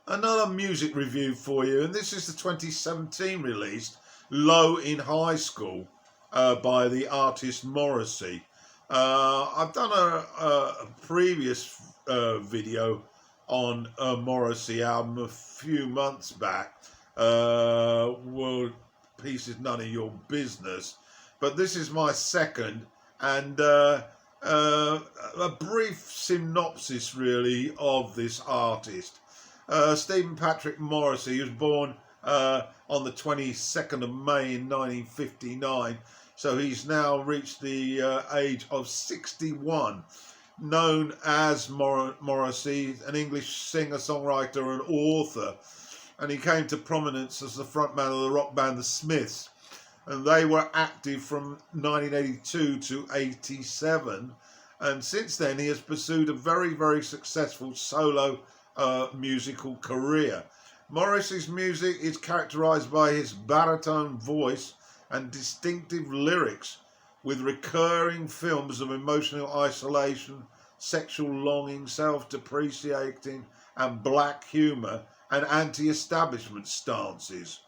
Another music review for you, and this is the 2017 release, Low in High School, by the artist Morrissey. I've done a previous video on a Morrissey album a few months back. World Peace is None of Your Business. But this is my second, and a brief synopsis really of this artist. Stephen Patrick Morrissey was born on the 22nd of May in 1959, so he's now reached the age of 61. Known as Morrissey, an English singer-songwriter and author, and he came to prominence as the frontman of the rock band The Smiths, and they were active from 1982 to 87, and since then he has pursued a very, very successful solo musical career. Morrissey's music is characterized by his baritone voice and distinctive lyrics, with recurring films of emotional isolation, sexual longing, self-depreciating and black humour and anti-establishment stances.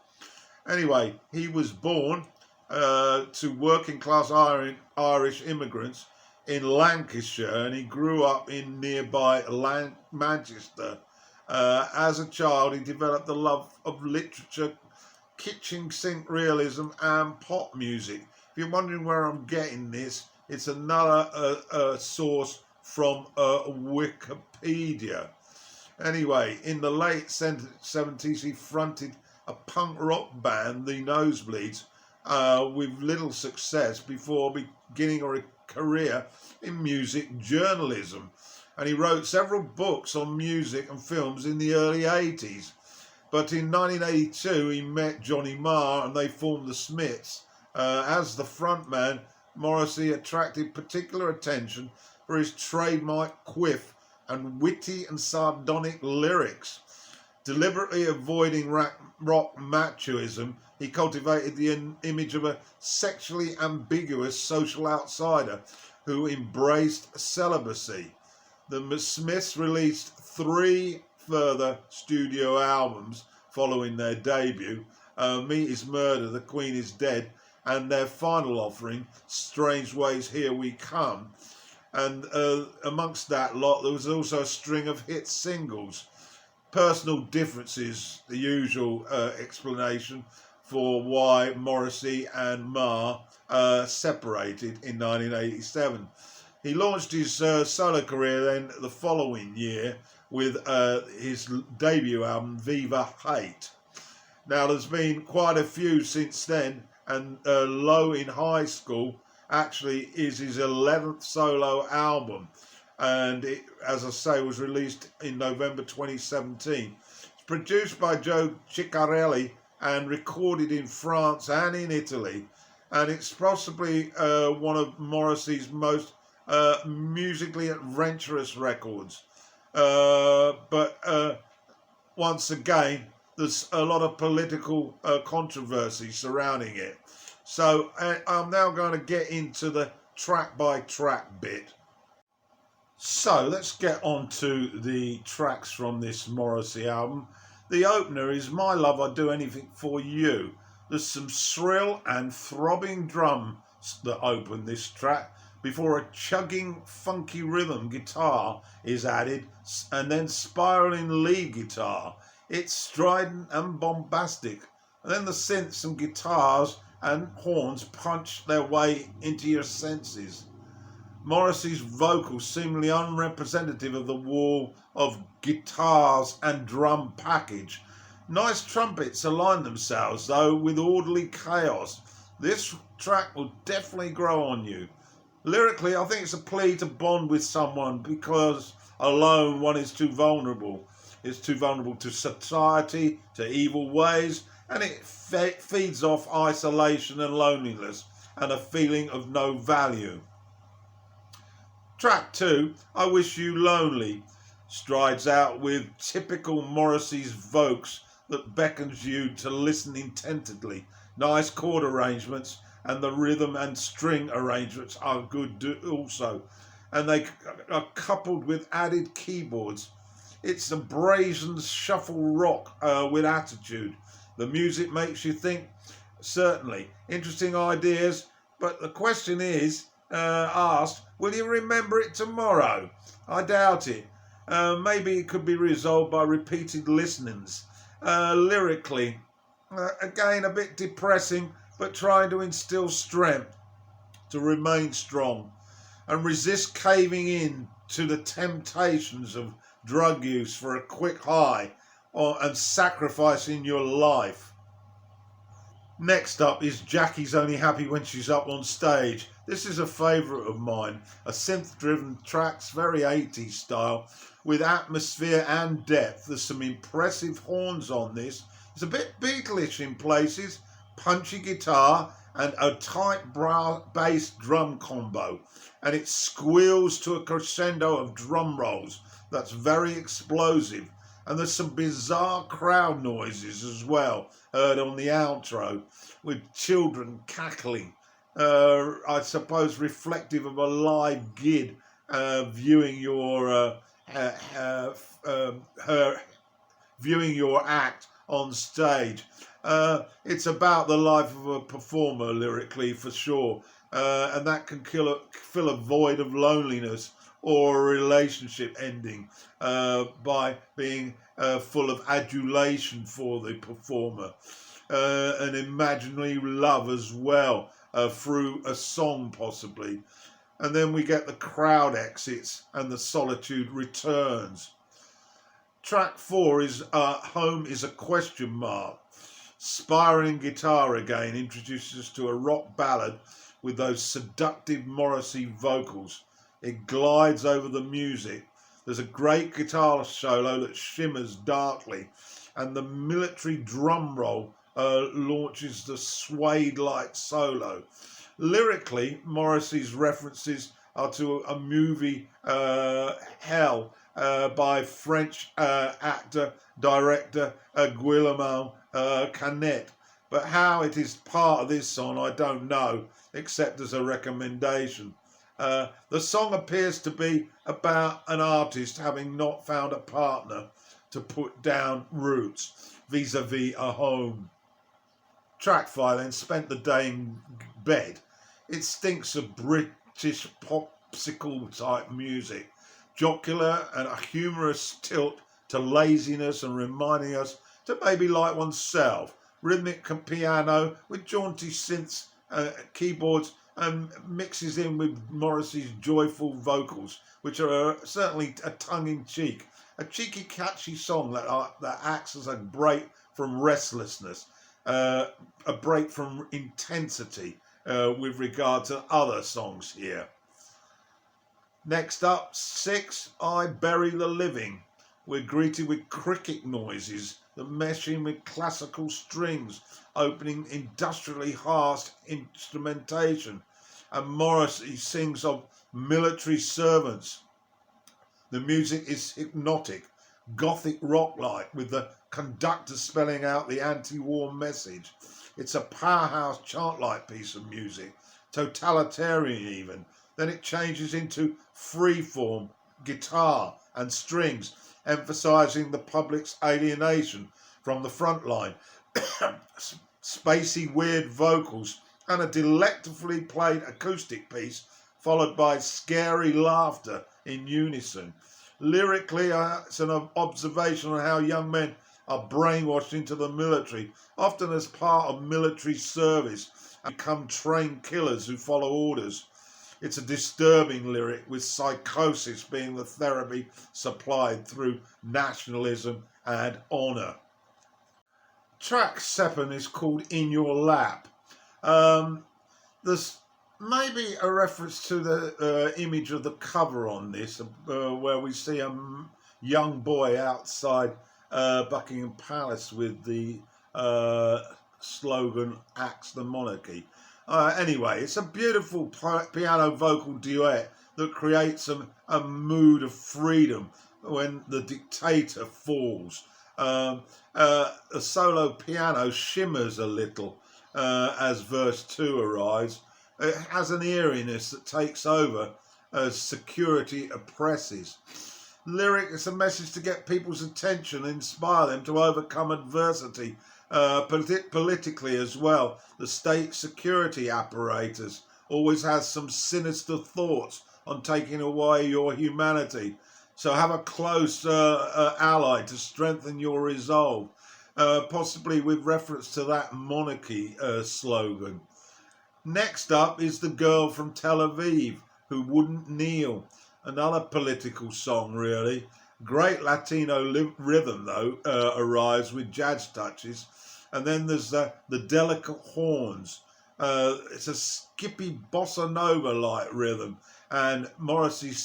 Anyway, he was born to working class Irish immigrants in Lancashire, and he grew up in nearby Manchester. As a child, he developed a love of literature, kitchen sink realism and pop music. If you're wondering where I'm getting this, it's another source from Wikipedia. Anyway, in the late 70s, he fronted a punk rock band, the Nosebleeds, with little success before beginning a career in music journalism. And he wrote several books on music and films in the early 80s. But in 1982, he met Johnny Marr and they formed the Smiths. As the frontman, Morrissey attracted particular attention for his trademark quiff and witty and sardonic lyrics. Deliberately avoiding rock machoism, he cultivated the image of a sexually ambiguous social outsider who embraced celibacy. The Smiths released 3 further studio albums following their debut, Meat is Murder, The Queen is Dead, and their final offering, Strange Ways Here We Come. And amongst that lot, there was also a string of hit singles. Personal differences, the usual explanation for why Morrissey and Marr separated in 1987. He launched his solo career then the following year with his debut album, Viva Hate. Now, there's been quite a few since then, and Low in High School actually is his 11th solo album, and it, as I say, was released in November 2017. It's produced by Joe Ciccarelli and recorded in France and in Italy, and it's possibly one of Morrissey's most musically adventurous records. But once again, there's a lot of political controversy surrounding it. So I'm now going to get into the track by track bit. So let's get on to the tracks from this Morrissey album. The opener is My Love, I'd Do Anything For You. There's some shrill and throbbing drums that open this track before a chugging funky rhythm guitar is added, and then spiraling lead guitar. It's strident and bombastic, and then the synths and guitars and horns punch their way into your senses. Morrissey's vocals seemingly unrepresentative of the wall of guitars and drum package. Nice trumpets align themselves, though, with orderly chaos. This track will definitely grow on you. Lyrically, I think it's a plea to bond with someone because alone one is too vulnerable. It's too vulnerable to society, to evil ways, and it feeds off isolation and loneliness and a feeling of no value. Track 2, I Wish You Lonely, strides out with typical Morrissey's vocals that beckons you to listen intently. Nice chord arrangements, and the rhythm and string arrangements are good also, and they are coupled with added keyboards. It's a brazen shuffle rock with attitude. The music makes you think, certainly. Interesting ideas, but the question is asked, will you remember it tomorrow? I doubt it. Maybe it could be resolved by repeated listenings. Lyrically, again, a bit depressing, but trying to instill strength to remain strong and resist caving in to the temptations of drug use for a quick high and sacrificing your life. Next up is Jacki's Only Happy When She's Up on Stage. This is a favourite of mine. A synth-driven tracks, very 80s style, with atmosphere and depth. There's some impressive horns on this. It's a bit Beatlish in places, punchy guitar and a tight bass drum combo. And it squeals to a crescendo of drum rolls that's very explosive. And there's some bizarre crowd noises as well, heard on the outro, with children cackling. I suppose reflective of a live gig viewing your viewing your act on stage. It's about the life of a performer lyrically, for sure, and that can fill a void of loneliness or a relationship ending by being full of adulation for the performer, and imaginary love as well through a song possibly. And then we get the crowd exits and the solitude returns. Track 4 is Home is a Question Mark. Spiraling guitar again introduces us to a rock ballad with those seductive Morrissey vocals. It glides over the music. There's a great guitar solo that shimmers darkly, and the military drum roll launches the Suede-like solo. Lyrically, Morrissey's references are to a movie, Hell, by French actor, director Guillermo Canet. But how it is part of this song, I don't know, except as a recommendation. The song appears to be about an artist having not found a partner to put down roots vis-a-vis a home. Track 5 then, Spent the Day in Bed. It stinks of British popsicle type music, jocular and a humorous tilt to laziness and reminding us to maybe like oneself. Rhythmic piano with jaunty synths, keyboards, and mixes in with Morrissey's joyful vocals, which are certainly a tongue-in-cheek. A cheeky, catchy song that acts as a break from restlessness, a break from intensity with regard to other songs here. Next up, 6, I Bury the Living. We're greeted with cricket noises that mesh in with classical strings, opening industrially harsh instrumentation. And Morrissey sings of military servants. The music is hypnotic, gothic rock-like, with the conductor spelling out the anti-war message. It's a powerhouse chant-like piece of music, totalitarian even. Then it changes into free-form guitar and strings, emphasising the public's alienation from the front line. Spacey, weird vocals and a delectably played acoustic piece, followed by scary laughter in unison. Lyrically, it's an observation on how young men are brainwashed into the military, often as part of military service, and become trained killers who follow orders. It's a disturbing lyric, with psychosis being the therapy supplied through nationalism and honour. Track 7 is called In Your Lap. There's maybe a reference to the image of the cover on this, where we see a young boy outside Buckingham Palace with the slogan, Axe the Monarchy. Anyway, it's a beautiful piano vocal duet that creates a mood of freedom when the dictator falls. The solo piano shimmers a little as verse 2 arrives. It has an eeriness that takes over as security oppresses. Lyric is a message to get people's attention, inspire them to overcome adversity, politically as well. The state security apparatus always has some sinister thoughts on taking away your humanity. So have a close ally to strengthen your resolve, possibly with reference to that monarchy slogan. Next up is The Girl from Tel Aviv Who Wouldn't Kneel. Another political song, really. Great Latino rhythm, though, arrives with jazz touches. And then there's the delicate horns. It's a skippy bossa nova-like rhythm. And Morrissey's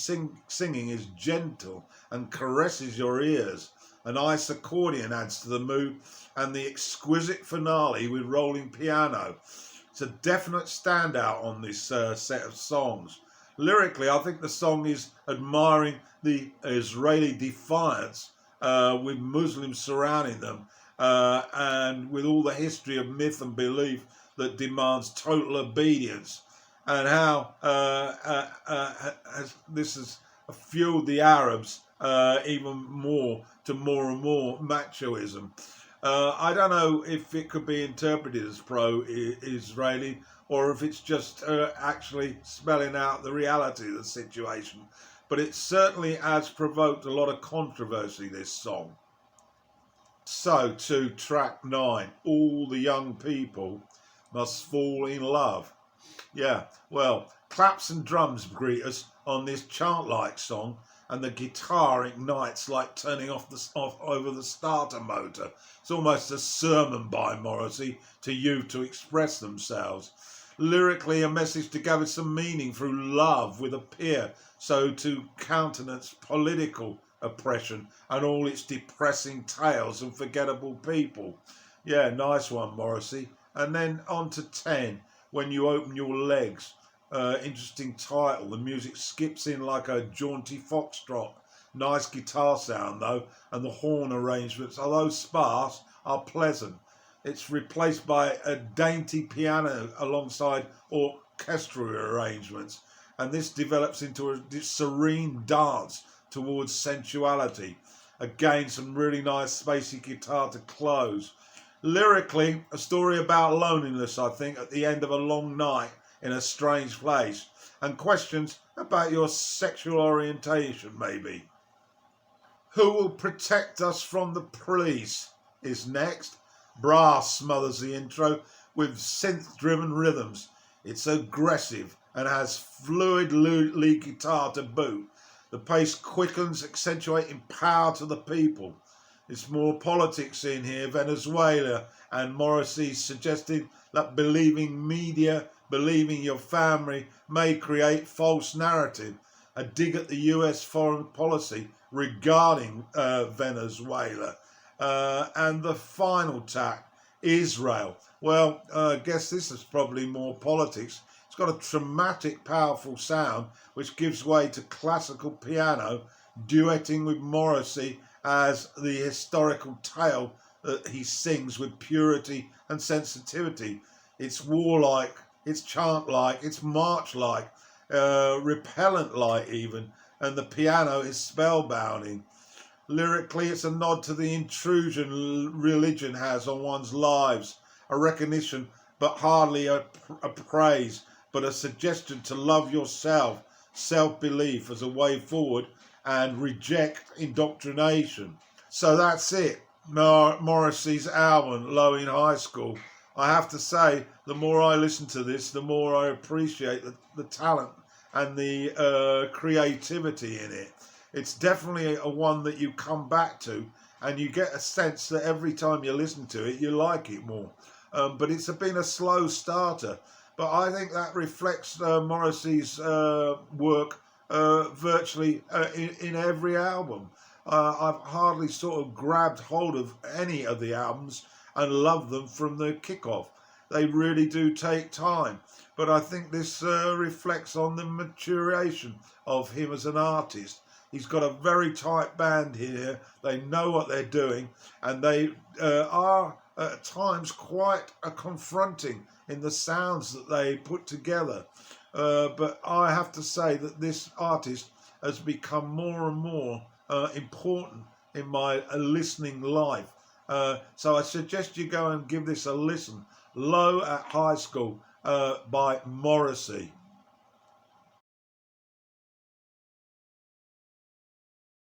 singing is gentle and caresses your ears. An ice accordion adds to the mood. And the exquisite finale with rolling piano. It's a definite standout on this set of songs. Lyrically, I think the song is admiring the Israeli defiance with Muslims surrounding them and with all the history of myth and belief that demands total obedience, and how this has fueled the Arabs even more to more and more machoism. I don't know if it could be interpreted as pro-Israeli or if it's just actually spelling out the reality of the situation. But it certainly has provoked a lot of controversy, this song. So to track 9, All the Young People Must Fall in Love. Yeah, well, claps and drums greet us on this chant-like song, and the guitar ignites like turning off over the starter motor. It's almost a sermon by Morrissey to youth to express themselves. Lyrically, a message to gather some meaning through love with a peer, so to countenance political oppression and all its depressing tales and forgettable people. Yeah, nice one, Morrissey. And then on to 10, When You Open Your Legs. Interesting title. The music skips in like a jaunty foxtrot. Nice guitar sound though, and the horn arrangements, although sparse, are pleasant. It's replaced by a dainty piano alongside orchestral arrangements, and this develops into a serene dance towards sensuality. Again, some really nice spacey guitar to close. Lyrically, a story about loneliness, I think, at the end of a long night in a strange place, and questions about your sexual orientation, maybe. Who Will Protect Us from the Police is next. Brass smothers the intro with synth-driven rhythms. It's aggressive and has fluid lead guitar to boot. The pace quickens, accentuating power to the people. There's more politics in here, Venezuela, and Morrissey suggesting that believing media, believing your family may create false narrative. A dig at the US foreign policy regarding Venezuela. And the tack, Israel. Well, I guess this is probably more politics. It's got a dramatic, powerful sound which gives way to classical piano, duetting with Morrissey as the historical tale that he sings with purity and sensitivity. It's warlike, it's chant-like, it's march-like, repellent-like even, and the piano is spellbinding. Lyrically, it's a nod to the intrusion religion has on one's lives, a recognition, but hardly a praise, but a suggestion to love yourself, self-belief as a way forward, and reject indoctrination. So that's it. Morrissey's album, Low in High School. I have to say, the more I listen to this, the more I appreciate the talent and the creativity in it. It's definitely a one that you come back to, and you get a sense that every time you listen to it, you like it more. But it's been a slow starter. But I think that reflects Morrissey's work virtually in every album. I've hardly sort of grabbed hold of any of the albums and loved them from the kickoff. They really do take time. But I think this reflects on the maturation of him as an artist. He's got a very tight band here. They know what they're doing, and they are at times quite confronting in the sounds that they put together. But I have to say that this artist has become more and more important in my listening life. So I suggest you go and give this a listen. Low at High School by Morrissey.